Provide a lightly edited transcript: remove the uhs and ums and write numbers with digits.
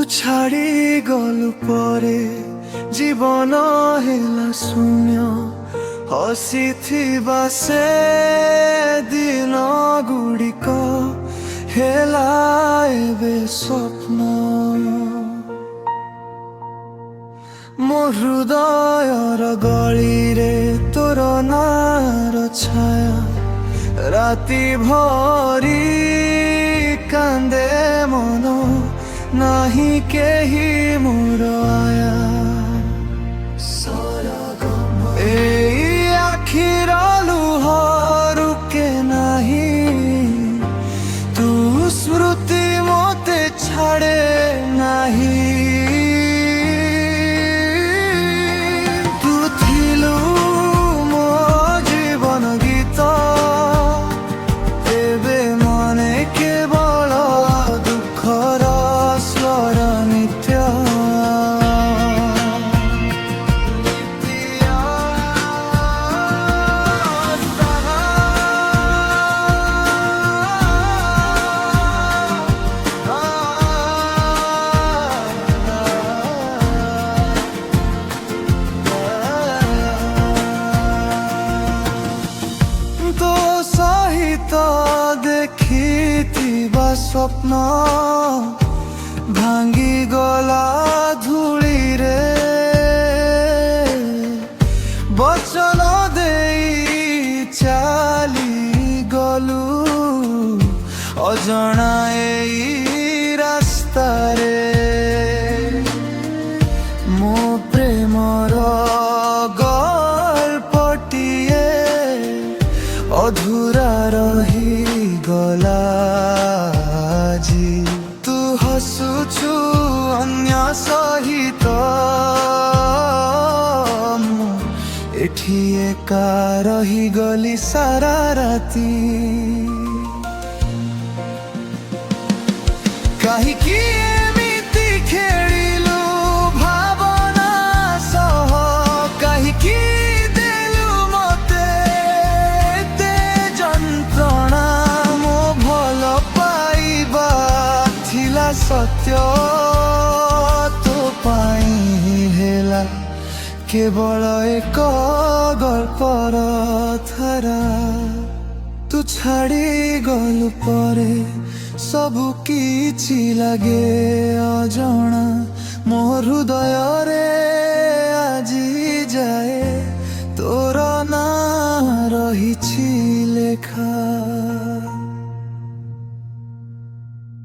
ଛାଡ଼ି ଗଲୁ ପରେ ଜୀବନ ହେଲା ଶୂନ୍ୟ। ହସିଥିବା ସେ ଦିନ ଗୁଡ଼ିକ ହେଲା ଏବେ ସ୍ୱପ୍ନ। ମୋ ହୃଦୟର ଗଳିରେ ତୋର ନାଁର ଛାୟା ରାତି ଭରି କାନ୍ଦେ ମନ ନାହିଁ କେହି ମୋର ଆୟା। ଏଇ ଆଖିର ଲୁହ ରୁକେ ନାହିଁ, ତୁ ସ୍ମୃତି ମୋତେ ଛାଡ଼େ ନାହିଁ। ତୁ ଥିଲୁ ମୋ ଜୀବନ ଗୀତ, ଏବେ ମନେ କେବଳ ଦୁଃଖର ସ୍ୱର ନିତ୍ୟ। ତୋ ସହିତ ଦେଖିଥିବା ସ୍ୱପ୍ନ ଭାଙ୍ଗିଗଲା ଧୂଳିରେ। ବଚନ ଦେଇ ଚାଲିଗଲୁ ଅଜଣା ଏଇ ରାସ୍ତାରେ। ମୋ ପ୍ରେମର ଗଳ୍ପଟିଏ ଅଧୁରା ରହିଗଲା ଆଜି। ତୁ ହସୁଛୁ ଅନ୍ୟ ସହିତ, ମୁଁ ଏଠି ଏକା ରହିଗଲି ସାରା ରାତି। କାହିଁକି ଏମିତି ଖେଳିଲୁ ଭାବନା ସହ, କାହିଁକି ଦେଲୁ ମୋତେ ଏତେ ଯନ୍ତ୍ରଣା। ମୋ ଭଲ ପାଇବା ଥିଲା ସତ୍ୟ, ତୋ ପାଇଁ ହେଲା କେବଳ ଏକ ଗଳ୍ପର ଧାରା। ତୁ ଛାଡ଼ି ଗଲୁ ପରେ ସବୁ କିଛି ଲାଗେ ଅଜଣା। ମୋ ହୃଦୟ